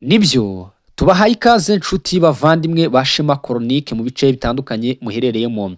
Nibyo tubahaye ikaze nshuti bavandimwe ba Shema Chronique mu bice bitandukanye muherereyemo.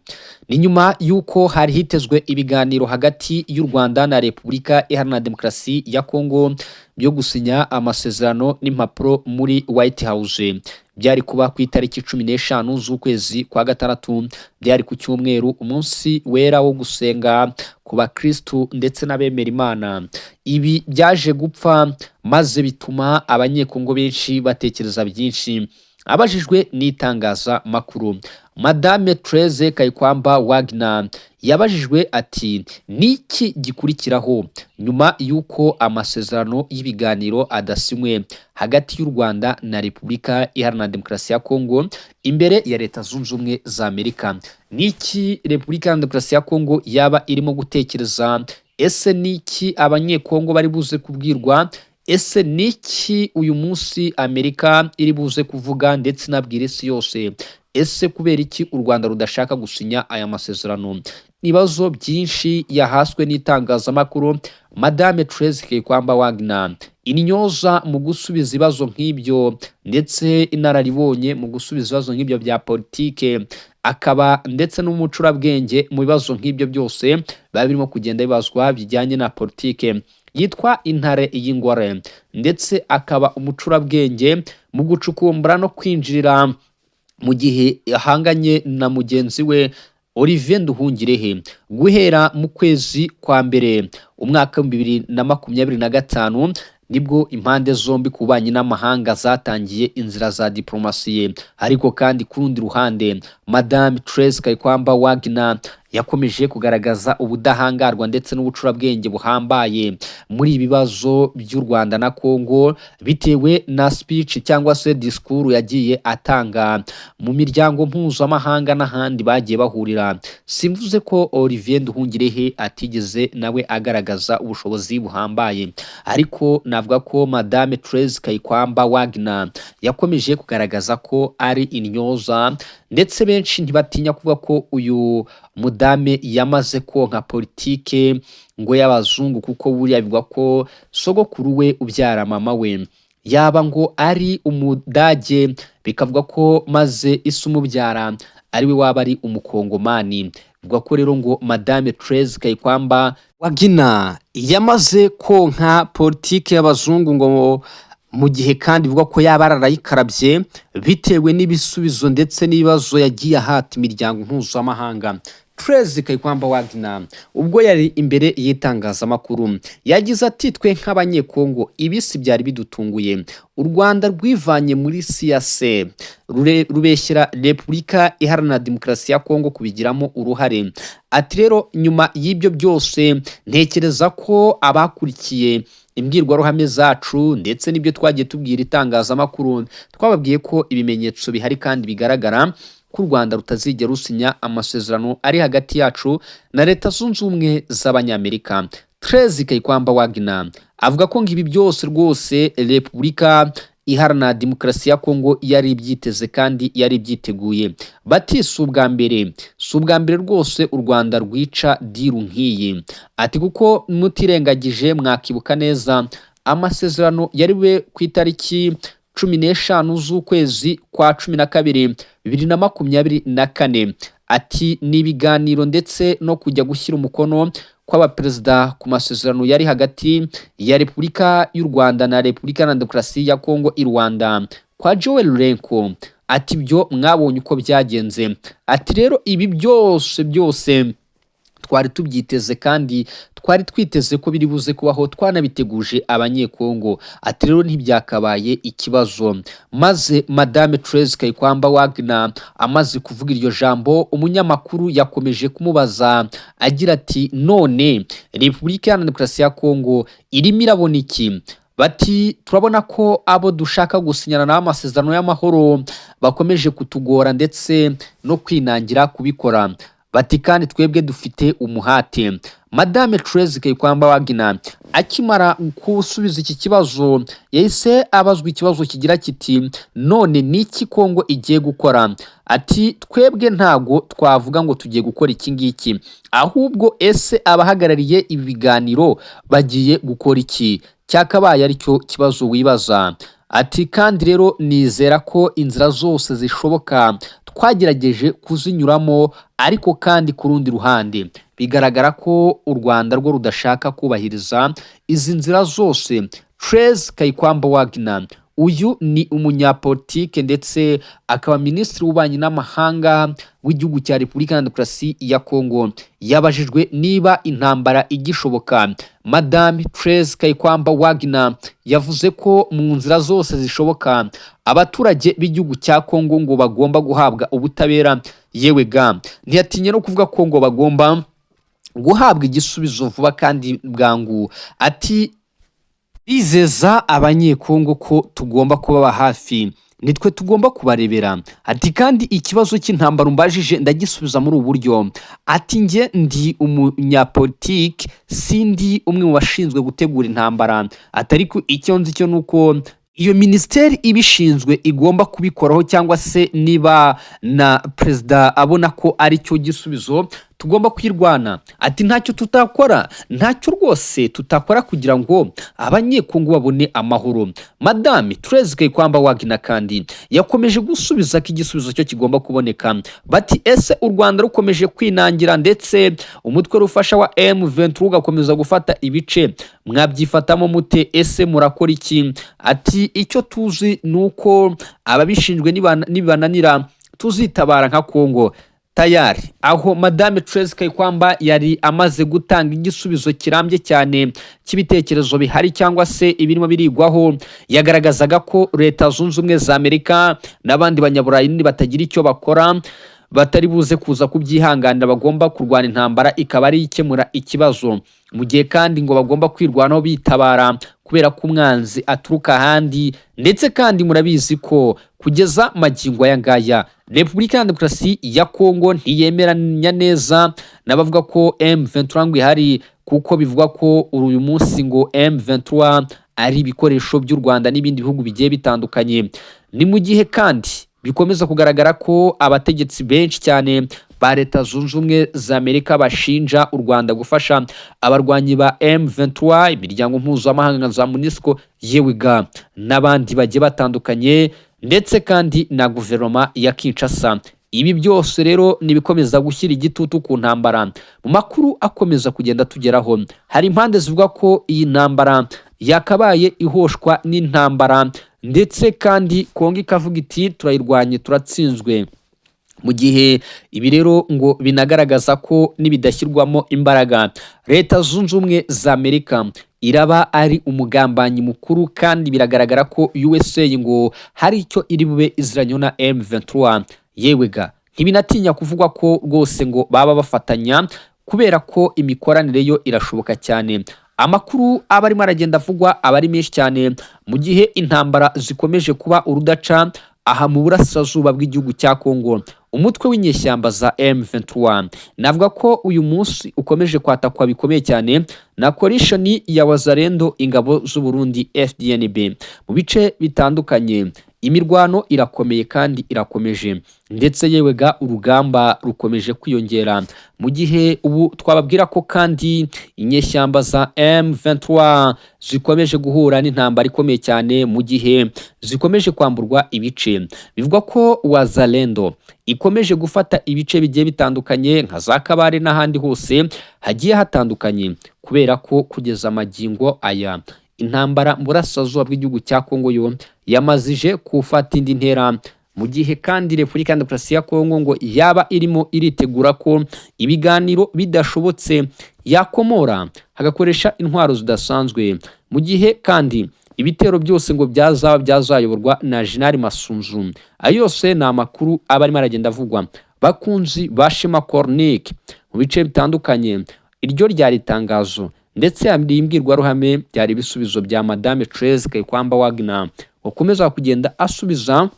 Ni nyuma yuko hari hitezwe ibiganiro hagati y'u Rwanda na Repubulika Iharanira Demokarasi ya Kongo byo gusinya amasezerano n'impapuro muri White House. Byari kuba ku itariki 15 z'ukwezi kwa gatandatu, byari ku cyumweru, umunsi wera wo gusenga ku bakristu ndetse n'abemera Imana. Ibi byaje gupfa maze bituma abanyekongo benshi batekereza byinshi. Abajijwe n'itangaza makuru, Madame Therese Kayikwamba Wagner yabajijwe ati niki gikurikiraho nyuma yuko amasezerano y'ibiganiro adasinywe hagati y'u Rwanda na Repubulika Iharanira Demokarasi ya Kongo imbere ya Leta Zunze Ubumwe za Amerika. Niki Repubulika Iharanira Demokarasi ya Kongo yaba irimo gutekereza? Ese niki abanyekongo bari buze kubwirwa? Ese niki uyu munsi Amerika iri buze kuvuga ndetse nabwira isi yose? Ese kubera iki u Rwanda rudashaka gusinya aya masezerano? Nibazo byinshi yahaswe n'itangazamakuru. Madame Therese Kayikwamba Wagner inyoza mu gusubiza ibibazo nk'ibyo ndetse inararibonye mu gusubiza ibibazo nk'ibyo bya politike, akaba ndetse n'umucurabwenge mu bibazo nk'ibyo byose babirimo kugenda bibazwa bijyanye na politike. Yitwa intare y'ingore ndetse akaba umucurabwenge mu gucukumbura no kwinjirira mu gihe ahanganye na mugenzi we Olivier Nduhungirehe. Guhera mu kwezi kwa mbere umwaka wa 2025 nibwo impande zombi kubanye n'amahanga zatangiye inzira za diplomasiye. Ariko kandi ku rundi ruhande Madame Therese Kayikwamba Wagner yakomeje kugaragaza ubudahangarwa ndetse n'ubucurabwenge buhambaye muri ibibazo by'u Rwanda na Kongo, bitewe na speech cyangwa se discours yagiye atanga mu miryango mpuzamahanga n'ahandi bagiye bahurira. Simvuze ko Olivier Nduhungirehe atigeze nawe agaragaza ubushobozi buhambaye, ariko navuga ko Madame Therese Kayikwamba Wagner yakomeje kugaragaza ko ari intyoza, ndetse benshi ntibatinya kuvuga ko uyu mudame yamaze konka politike ngo y'abazungu, kuko buriya bivugwa ko sogokuru we ubyara mama we yaba ngo ari umudage, bikavuga ko maze isi umubyara ari we waba ari umukongomani. Bivugwa ko rero ngo Madame Therese Kayikwamba Wagner yamaze konka politike y'abazungu, ngo mu gihe kandi bivugwa ko yaba ararayikarabye bitewe n'ibisubizo ndetse n'ibibazo yagiye ahata imiryango mpuzamahanga. Therese Kayikwamba Wagner ubwo yari imbere y'itangazamakuru yagize ati twe nk'abanyekongo ibisi byari bidutunguye. U Rwanda rwivanye muri siyase rubeshyira Repubulika Iharanira Demokarasi ya Kongo kubigiramo uruhare. Ati rero nyuma y'ibyo byose ntekereza ko abakurikiye imbwirwaruhame zacu ndetse n'ibyo twagiye tubwira itangazamakuru twababwiye ko ibimenyetso bihari kandi bigaragara ko u Rwanda rutazigera rusinya amasezerano ari hagati yacu na Leta Zunze Ubumwe z'Abanyamerika. Therese Kayikwamba Wagner avuga ko ngibi byose rwose Repubulika Iharanira Demokarasi ya Kongo yari byiteze kandi yari byiteguye. Bati si ubwa mbere rwose u Rwanda rwica diru nk'iyi. Ati kuko mutirengagije mwakibuka neza amasezerano yariwe ku itariki 15 z'ukwezi kwa 12 2024. Ati n'ibiganiro ndetse no kujya gushyira umukono kw'abaperezida ku masezerano yari hagati ya Repubulika y'u Rwanda na Repubulika Iharanira Demokarasi ya Kongo i Rwanda kwa Joel Renko. Ati byo mwabonye uko byagenze. Ati rero ibi byose twari tubyiteze kandi twari twiteze ko biri buze kubaho, twanabiteguje abanyekongo. Ati rero ntibyakabaye ikibazo. Maze Madame Therese Kayikwamba Wagner amaze kuvuga iryo jambo, umunyamakuru yakomeje kumubaza agira ati none Repubulika Iharanira Demokarasi ya Kongo irimo irabona iki? Bati turabona ko abo dushaka gusinyana n'amasezerano y'amahoro bakomeje kutugora ndetse no kwinangira kubikora. Bati kandi twebwe dufite umuhate. Madame Therese Kayikwamba Wagner akimara kusubiza iki kibazo yahise abazwa ikibazo kigira kiti none niki Kongo igiye gukora? Ati twebwe ntago twavuga ngo tugiye gukora iki ngiki, ahubwo ese abahagarariye ibi biganiro bagiye gukora iki? Cyakabaye aricyo kibazo wibaza. ati kandi rero nizera ko inzira zose zishoboka twagerageje kuzinyuramo, ariko kandi ku rundi ruhande bigaragara ko u Rwanda rwo rudashaka kubahiriza izi nzira zose. Trez Kayikwamba Wagner, uyu ni umunyapolitike ndetse akaba minisitiri w'ububanyi n'amahanga w'igihugu cya Repubulika ya Demokarasi ya Kongo, yabajijwe niba intambara igishoboka. Madame Trez Kayikwamba Wagner yavuze ko mu nzira zose zishoboka abaturage b'igihugu cya Kongo ngo bagomba guhabwa ubutabera, yewe ga ntiyatinye no kuvuga ko ngo bagomba guhabwa igisubizo vuba kandi bwangu. Ati bizeza abanyekongo ko tugomba kubaba hafi, nitwe tugomba kubarebera. Ati kandi ikibazo cy'intambara umbajije ndagisubiza muri ubu buryo. Ati nge ndi umunyapolitike, sindi umwe mu bashinzwe gutegura intambara. Atari ko icyo nzi cyo nuko iyo minisiteri ibishinzwe igomba kubikoraho, cyangwa se niba na perezida abona ko ari cyo gisubizo tugomba kwirwana. Ati ntacyo tutakora, ntacyo rwose tutakora kugira ngo abanyekongo babone amahoro. Madame Trez Kayikwamba Wagner kandi yakomeje gusubiza ko igisubizo cyo kigomba kuboneka. Bati ese u Rwanda rukomeje kwinangira ndetse umutwe rufasha wa M23 ugakomeza gufata ibice, mwabyifatamo mute? Ese murakora iki? Ati icyo tuzi nuko ababishinzwe nibananira tuzitabara nka Kongo tayari. Aho Madame Trez Kayikwamba yari amaze gutanga igisubizo kirambye cyane cy'ibitekerezo bihari cyangwa se ibirimo birigwaho. Yagaragazaga ko Leta Zunze Ubumwe za Amerika n'abandi banyaburayi batagira icyo bakora, batari buze kuza kubyihanganira, bagomba kurwana intambara ikaba ari ikemura ikibazo, mu gihe kandi ngo bagomba kwirwanaho bitabara kubera ko umwanzi aturuka ahandi. Ndetse kandi murabizi ko kugeza magingo aya ngaya Repubulika ya Demokarasi ya Kongo ntiyemeranya neza n'abavuga ko M23 ngo ihari, kuko bivugwa ko uyu munsi ngo M23 ari ibikoresho by'u Rwanda n'ibindi bihugu bigiye bitandukanye. Ni mu gihe kandi bikomeza kugaragara ko abategetsi benshi cyane ba Leta Zunze Ubumwe za Amerika bashinja u Rwanda gufasha abarwanyi ba M23, imiryango mpuzamahanga za MONUSCO, yewe ga n'abandi bagiye batandukanye, ndetse kandi na guverinoma ya Kinshasa. Ibi byose rero nibikomeza gushyira igitutu ku ntambara. Mu makuru akomeza kugenda tugeraho, hari impande zivuga ko iyi ntambara yakabaye ihoshwa n'intambara, ndetse kandi Kongo ikavuga iti turayirwanye turatsinzwe, mu gihe ibi rero ngo binagaragaza ko nibidashyirwamo imbaraga Leta Zunze Ubumwe za Amerika iraba ari umugambanyi mukuru, kandi biragaragara ko USA ngo hari icyo iri bube iziranye na M23. Yewe ga ntibinatinya kuvugwa ko rwose ngo baba bafatanya, kubera ko imikoranire yo irashoboka cyane. Amakuru aba arimo aragenda avugwa aba ari menshi cyane, mu gihe intambara zikomeje kuba urudaca aha mu burasirazuba bw'igihugu cya Kongo. Umutwe w'inyeshyamba za M23 navuga ko uyu munsi ukomeje kwatakwa bikomeye cyane na coalition ya Wazalendo, ingabo z'u Burundi FDNB mu bice bitandukanye. Imirwano irakomeye kandi irakomeje, ndetse yewe ga urugamba rukomeje kwiyongera, mu gihe ubu twababwira ko kandi inyeshyamba za M23 zikomeje guhura n'intambara ikomeye cyane, mu gihe zikomeje kwamburwa ibice. Bivugwa ko Wazalendo ikomeje gufata ibice bigiye bitandukanye nka za Kabare n'ahandi hose hagiye hatandukanye, kubera ko kugeza amagingo aya intambara mu burasirazuba bw'igihugu cya Kongo yo yamazije kufata indi ntera, mu gihe kandi Repubulika ya Demokarasi ya Kongo ngo yaba irimo iritegura ko ibiganiro bidashobotse yakomora hagakoresha intwaro zidasanzwe, mu gihe kandi ibitero byose ngo byazayoborwa na General Masunzu. Ayo yose ni amakuru aba arimo aragenda avugwa. Bakunzi ba Shema Cornique mu bice bitandukanye, iryo ryari itangazo ndetse hari imbwirwaruhame, byari ibisubizo bya Madame Trez Kayikwamba Wagner ukomeza kugenda asubiza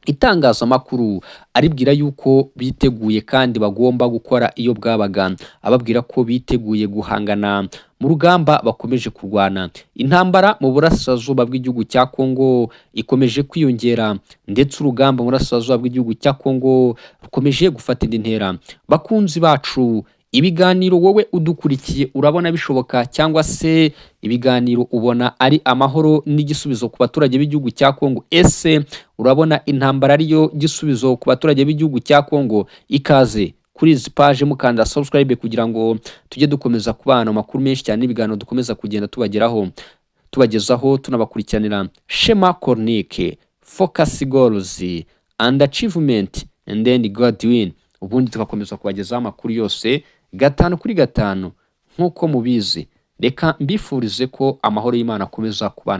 itangazamakuru, aribwira yuko biteguye kandi bagomba gukora iyo bwabaga, ababwira ko biteguye guhangana mu rugamba bakomeje kurwana. Intambara mu burasirazuba bw'igihugu cya Kongo ikomeje kwiyongera, ndetse urugamba mu burasirazuba bw'igihugu cya Kongo rukomeje gufata indi ntera. Bakunzi bacu, ibiganiro wowe udukurikiye urabona bishoboka cyangwa se ibiganiro ubona ari amahoro n'igisubizo ku baturage b'igihugu cya Kongo? Ese urabona intambara ariyo gisubizo ku baturage b'igihugu cya Kongo? Ikaze kuri izi page mukanda subscribe kugira ngo tujye dukomeza kubana amakuru menshi cyane n'ibiganiro dukomeza kugenda tubagezaho tunabakurikiranira. Shema Chronique, focus goals and achievement and then God win. Ubundi tugakomeza kubagezaho amakuru yose gatanu kuri gatanu nk'uko mubizi. Reka mbifurize ko amahoro y'Imana akomeza kubana